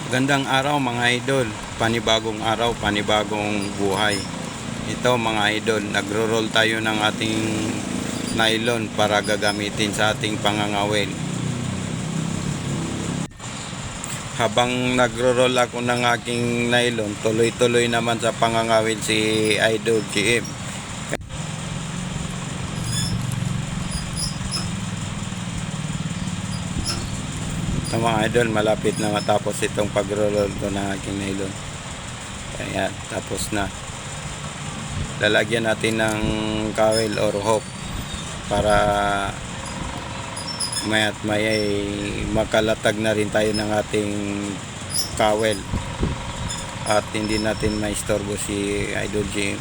Gandang araw mga idol, panibagong araw, panibagong buhay. Ito mga idol, nagro-roll tayo ng ating nylon para gagamitin sa ating pangangawil. Habang nagro-roll ako ng aking nylon, tuloy-tuloy naman sa pangangawil si Idol GM. Ito mga idol, malapit na matapos itong pag-roll ko ng aking nylon. Kaya tapos na. Lalagyan natin ng kawil or hook para maya't maya makalatag na rin tayo ng ating kawil at hindi natin maistorbo si Idol Jim.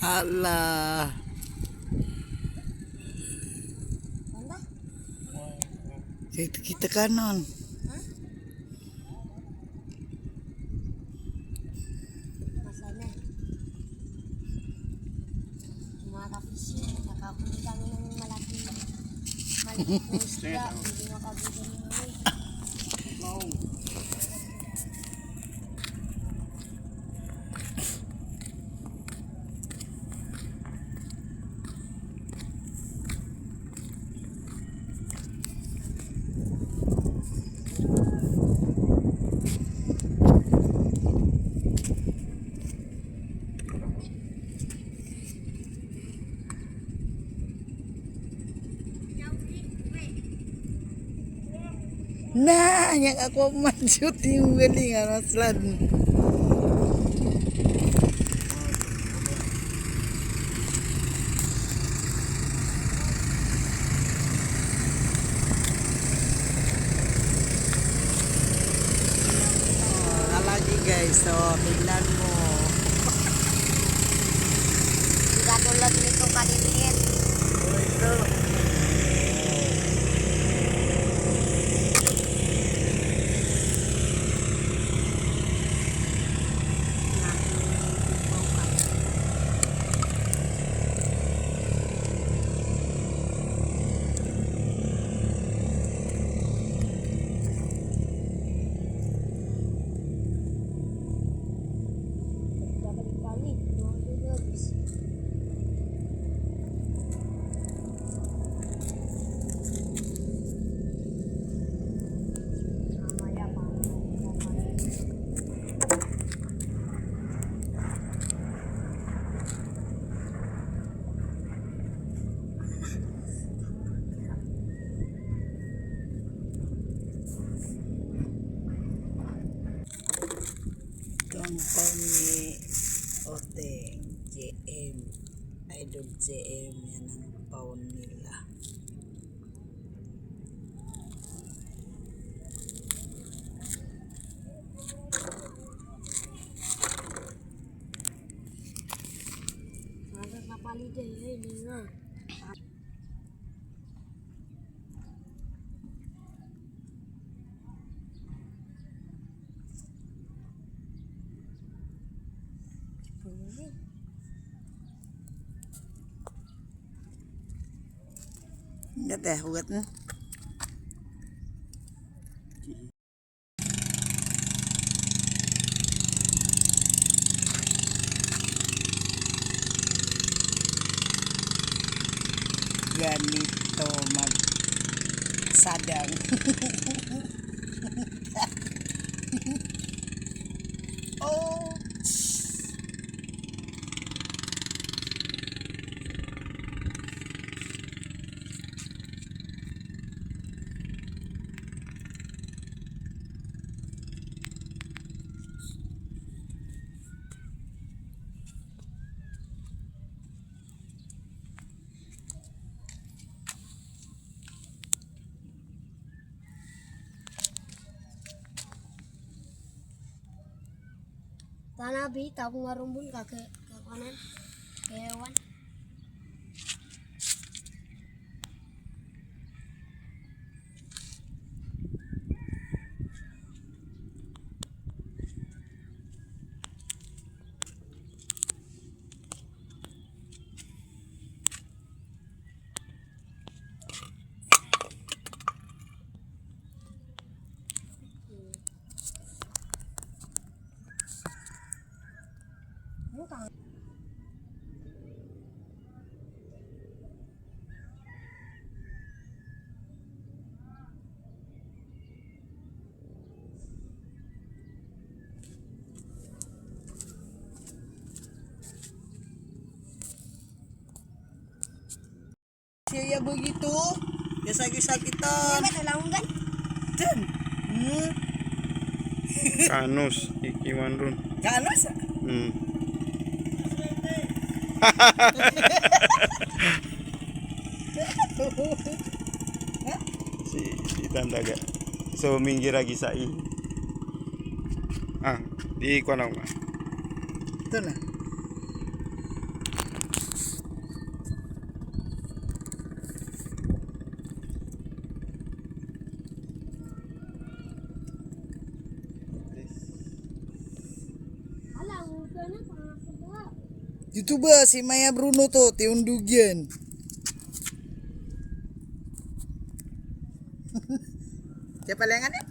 Ala. Kita kanon. Masana. Mga ka-fishing, nakakuli kami ng malaking maliit na isda, hindi makabili ng mami. Nah, yang aku maksud yung galingan maslan. Lagi guys, so tingnan mo. Hindi katulad nito kaliliit. Ito. Kali-kali, mga gagawis. Mamaya pa. Compound ni Oteng JM. Idol JM, yan ang pound nila. Mga kapaliday, hindi nga. Enggak teh, hugat na. Ganito magsadang. Oh. Tanah bita aku ngarumbun ke kanan ke hewan. Bukan. Siya begitu. Ya sakit-sakitan. Ini langgan. Dan. Kanus, ikiwan ron. Kano sa? Si Tandaga. So minggir lagi sai. Di kuan ako. Ito na. Alah, ugana panas sedap. YouTuber si Maya Bruno tuh tiundugian. Siapa lengannya?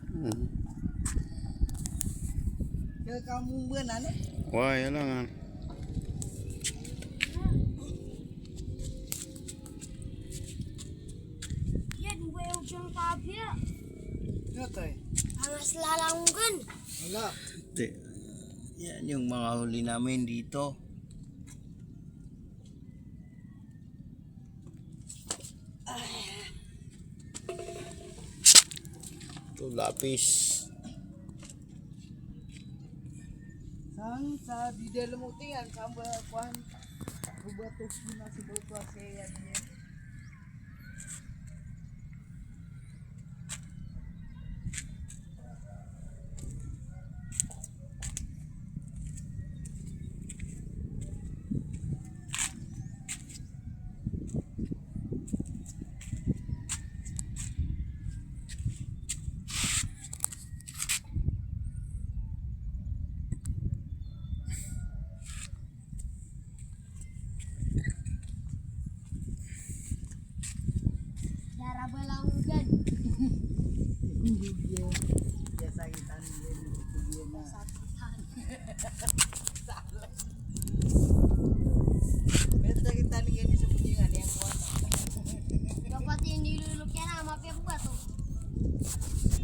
Ke kamu benar nih? Wah, ya lang. Ya dua ujung kabel. Ito eh. Panas lalanggan. Wala. Yan yung mga huli namin dito. Ito lapis. Sang sa di dalam utingan samba kuan bubatos na si Bapak saya niya. Cara belanggan. Dugian. Ya sakitan dia dugian na. Ito sakitan niya ni sa punyingan yang kuan. Dapat yang diluluknya nama apa buat tuh?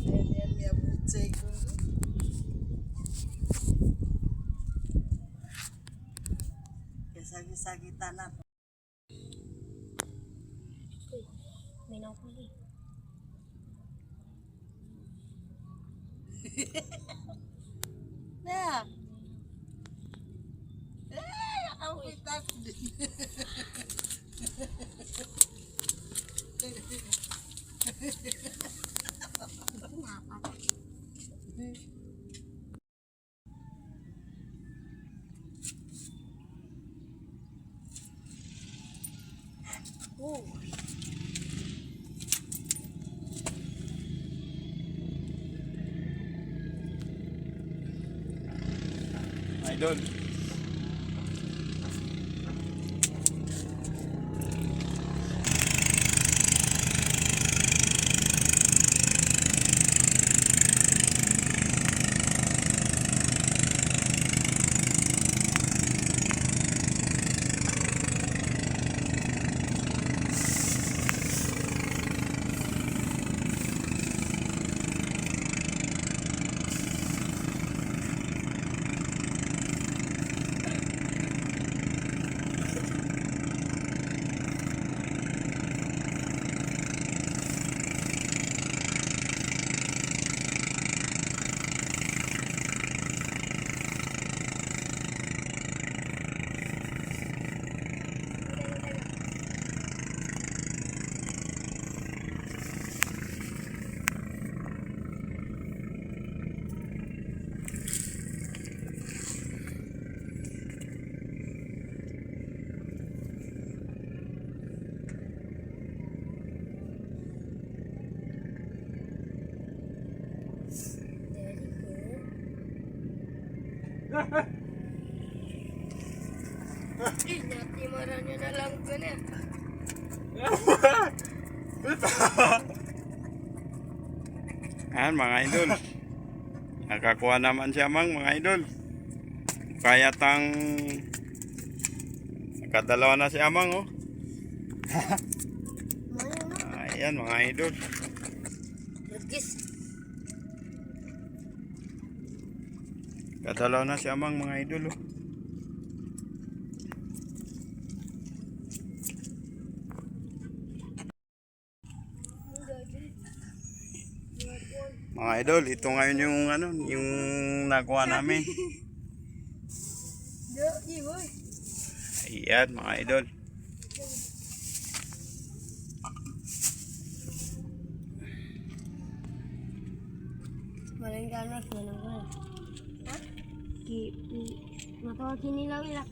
Yan niya butsay ko. Ya sakitan na. Minum kulit. Nah. Ako itas. Kenapa? Oh. Idol. Natimaran niya na lang ko na. Ayan mga idol. Nakakuha naman si Amang mga idol. Kaya tang nakadalawa na si Amang oh. Ayan mga idol. Nagkis. Kadalaw na si Amang mga idol oh. Mga idol, ito ngayon yung ano, yung nakuha namin. Ayan mga idol. Maling ganas na naman. Ha? Matawag kinilaw ilak.